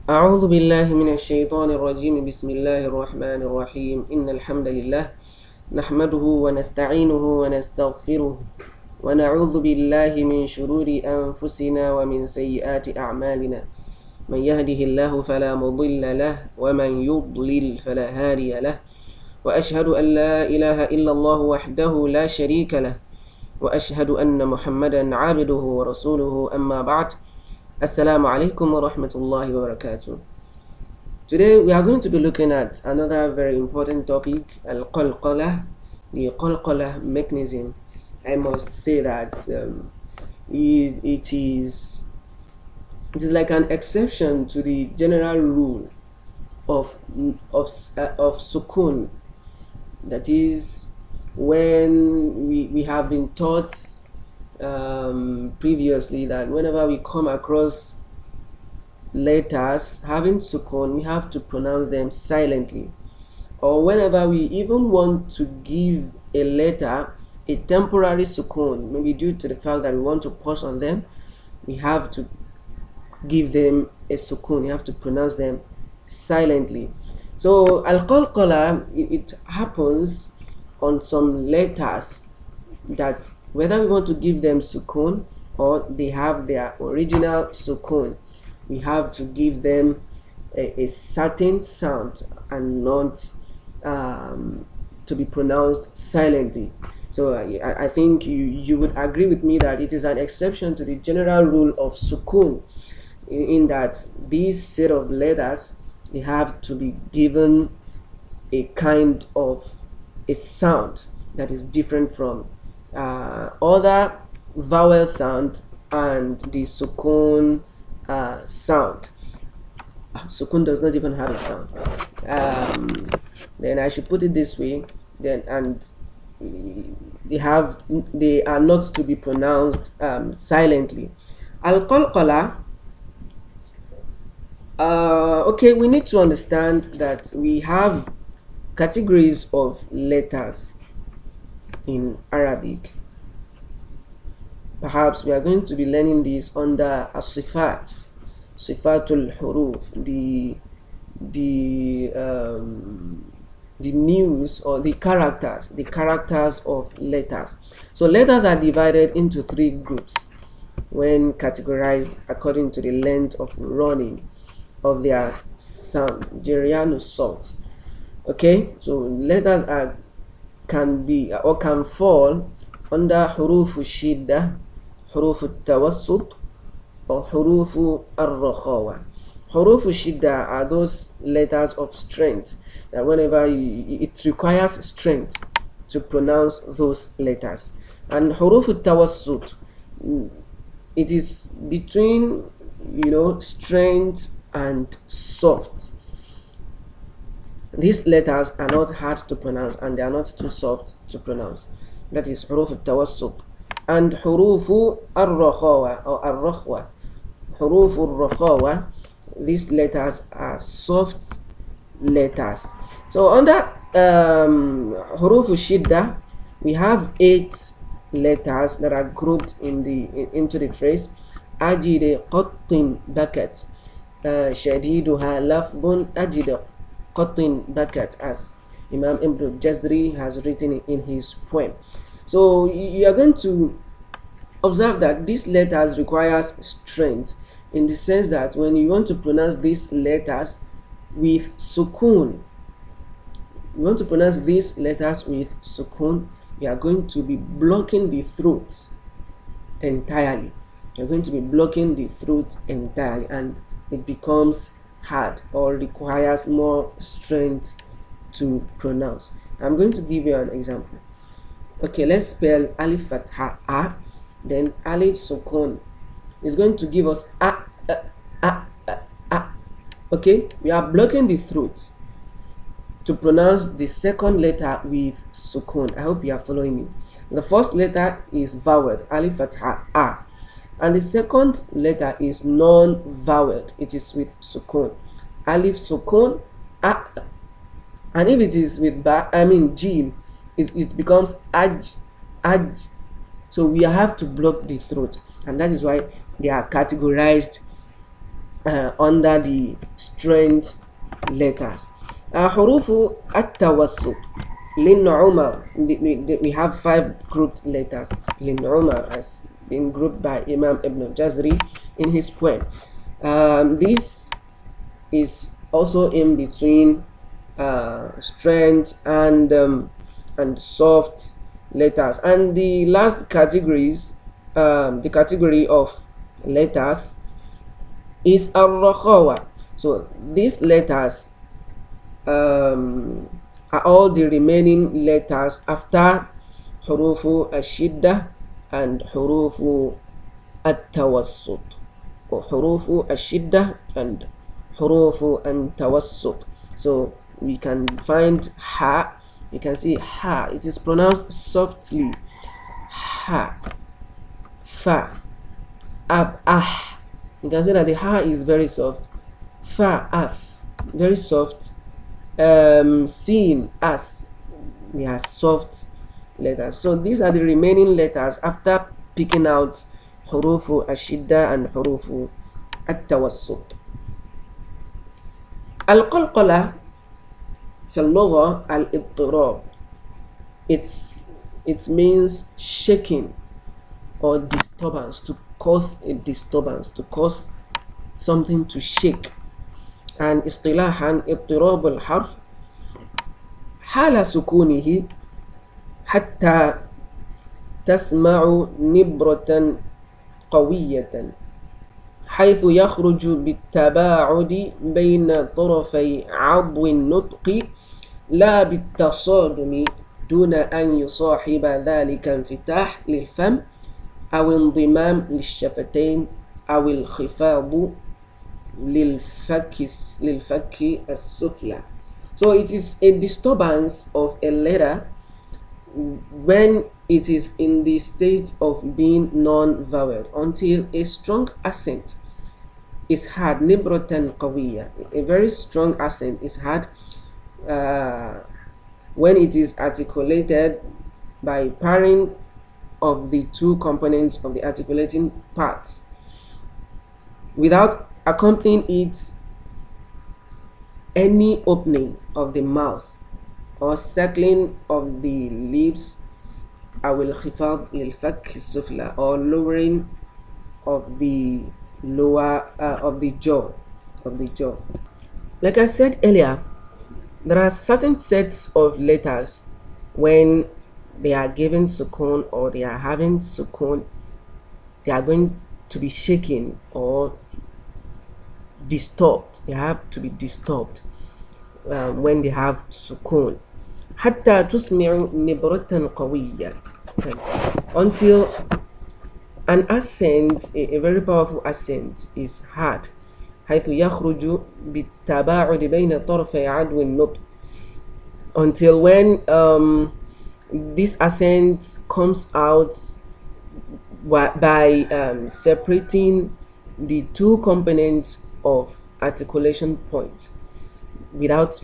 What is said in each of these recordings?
أعوذ بالله من الشيطان الرجيم بسم الله الرحمن الرحيم إن الحمد لله نحمده ونستعينه ونستغفره ونعوذ بالله من شرور أنفسنا ومن سيئات أعمالنا من يهده الله فلا مضل له ومن يضلل فلا هادي له وأشهد أن لا إله إلا الله وحده لا شريك له وأشهد أن محمدا عبده ورسوله أما بعد. Assalamu alaikum wa rahmatullahi wa barakatuh. Today we are going to be looking at another very important topic, al-qalqalah, the qalqalah mechanism. I must say that it is like an exception to the general rule of sukun. That is, when we have been taught previously that whenever we come across letters having sukun, we have to pronounce them silently, or whenever we even want to give a letter a temporary sukun, maybe due to the fact that we want to pause on them, we have to give them a sukun, you have to pronounce them silently. So al-qalqala, it happens on some letters that whether we want to give them sukun or they have their original sukun, we have to give them a certain sound and not to be pronounced silently. So I think you would agree with me that it is an exception to the general rule of sukun, in that these set of letters, they have to be given a kind of a sound that is different from other vowel sound and the sukun sound. Sukun does not even have a sound. Then I should put it this way. They are not to be pronounced silently. Al-qalqala. Okay, we need to understand that we have categories of letters in Arabic. Perhaps we are going to be learning this under as-sifat, sifatul huruf, the names or the characters of letters. So letters are divided into three groups when categorized according to the length of running of their sound, Jeriano salt. Okay, so letters can be or can fall under huruf shidda, huruf tawassut, or huruf ar-rakhawa. Huruf shidda are those letters of strength that whenever it requires strength to pronounce those letters. And huruf tawassut, it is between strength and soft. These letters are not hard to pronounce and they are not too soft to pronounce. That is huruf al-tawassut. And huruf ar-rakhawa or ar-rakhwa. Huruf ar-rakhawa, these letters are soft letters. So under huruf shidda, we have 8 letters that are grouped into the phrase ajid qattin bakat shadiduha lafdun ajid qattin bakat, as Imam Ibn Jazri has written in his poem. So you are going to observe that these letters requires strength, in the sense that when you want to pronounce these letters with sukun, you want to pronounce these letters with sukun, you are going to be blocking the throat entirely. You're going to be blocking the throat entirely, and it becomes hard or requires more strength to pronounce. I'm going to give you an example. Okay, let's spell alif fatha a, then alif sukun is going to give us a. Okay, we are blocking the throat to pronounce the second letter with sukun. I hope you are following me. The first letter is voweled, alif fatha a, and the second letter is non-voweled. It is with sukun, alif sukun a. And if it is with jim, it becomes aj. So we have to block the throat, and that is why they are categorized under the strength letters. حروف التوسط لن عمر, we have 5 grouped letters. لن عمر has been grouped by Imam Ibn Jazri in his poem. This is also in between strength and soft letters. And the last categories, the category of letters is al-rakhawa. So these letters are all the remaining letters after hurufu al-shiddah and hurufu al-tawassut, or hurufu al-shiddah and hurufu al-tawassut. So we can find ha. You can see ha, it is pronounced softly. Ha, fa, ab, ah. You can see that the ha is very soft. Fa, af, very soft. Sin, as, they are soft letters. So these are the remaining letters after picking out hurufu ashidda and hurufu at-tawassut. Al-qalqala في اللغة الاضطراب. It means shaking or disturbance, to cause a disturbance, to cause something to shake. And اصطلاحا اضطراب الحرف حال سكونه حتى تسمع نبرة قوية حيث يخرج بالتباعد بين طرفي عضو النطق لا بالتصادم دون أن يصاحب ذلك انفتاح للفم أو انضمام للشفتين أو الخفاض للفك السفلى. So it is a disturbance of a letter when it is in the state of being non-vowel until a strong accent is heard. Nibratan qawiyya, a very strong accent is heard when it is articulated by pairing of the two components of the articulating parts without accompanying it any opening of the mouth or circling of the lips, أو الخفاض للفك السفلى, or lowering of the lower of the jaw. Like I said earlier, there are certain sets of letters when they are given sukun or they are having sukun, they are going to be shaken or disturbed. They have to be disturbed when they have sukun. حتى تسمع نبرة قوية, until an accent, a very powerful accent is heard. حيث يخرج بالتباعد بين طرفي عضو النطق, until when this accent comes out by separating the two components of articulation point. Without,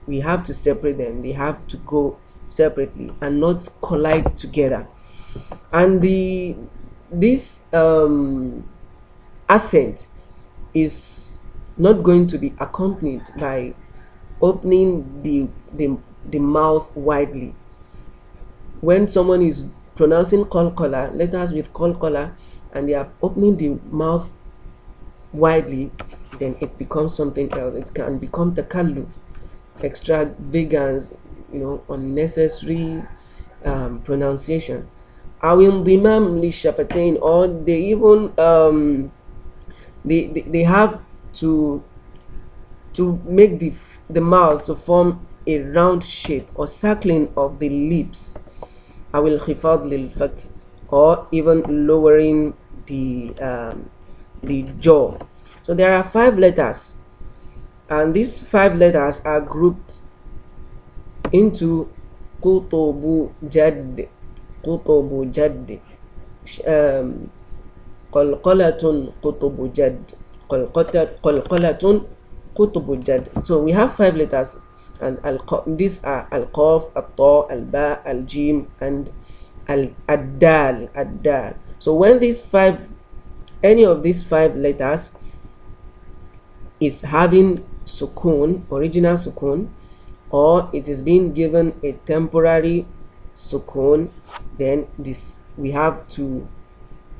we have to separate them. They have to go separately and not collide together. And this accent is not going to be accompanied by opening the mouth widely. When someone is pronouncing qalqala, letters with qalqala, and they are opening the mouth widely, then it becomes something else. It can become takalluf, extravagance, unnecessary pronunciation. Awin dimam li shafatain, or they even they have to make the mouth to form a round shape or circling of the lips. Awil khifad lil fak, or even lowering the jaw. So there are 5 letters, and these 5 letters are grouped into qutubu jadd, qalqalatun qutubu jadd, qalqalatun qutubu jadd. So we have 5 letters, and these are al-qaf, al-ta, al-ba, al-jim, and al-dal. So when any of these 5 letters is having sukun, original sukun, or it is being given a temporary sukun, then this we have to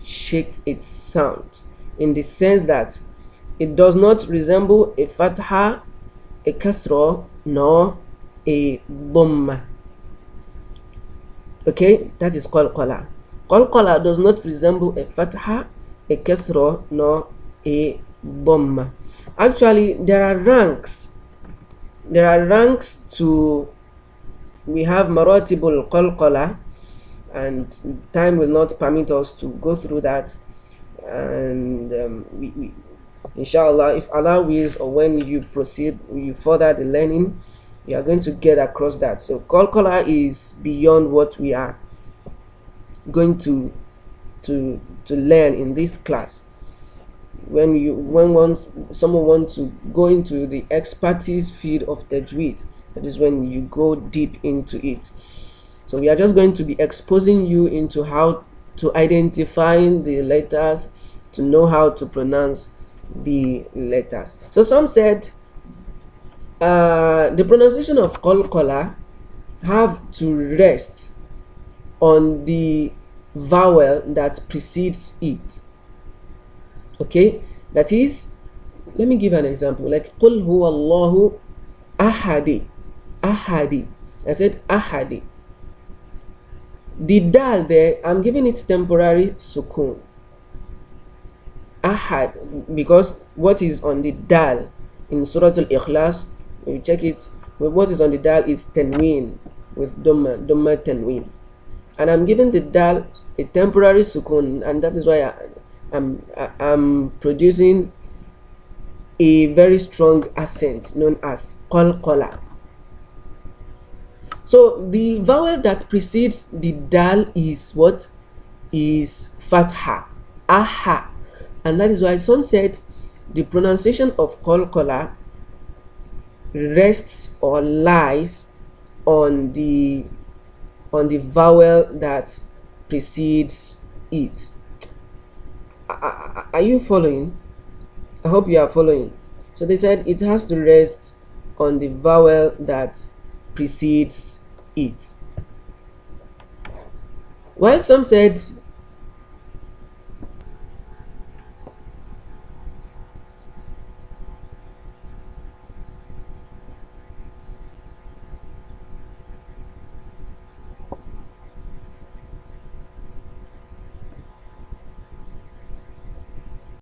shake its sound, in the sense that it does not resemble a fatha, a kasra, nor a dhamma. Okay, that is qalqala. Qalqala does not resemble a fatha, a kasra, nor a dhamma. Actually, there are ranks. There are ranks to. We have maratibul qalqala, and time will not permit us to go through that. And we inshallah, if Allah wills, or when you proceed, you further the learning, you are going to get across that. So qalqala is beyond what we are going to learn in this class. When someone wants to go into the expertise field of Tajweed, that is when you go deep into it. So we are just going to be exposing you into how to identifying the letters, to know how to pronounce the letters. So some said the pronunciation of qalqala have to rest on the vowel that precedes it. Okay, that is, let me give an example, like qul huwa Allahu ahadi. Ahadi, I said ahadi. The dal there, I'm giving it temporary sukun, ahad, because what is on the dal in Surah Al-Ikhlas, when you check it, what is on the dal is tanween, with dhamma tanween, and I'm giving the dal a temporary sukun, and that is why I'm producing a very strong accent known as qalqala. So the vowel that precedes the dal is what? Is fatha, aha, and that is why some said the pronunciation of qalqala rests or lies on the vowel that precedes it. Are you following? I hope you are following. So they said it has to rest on the vowel that precedes it. While some said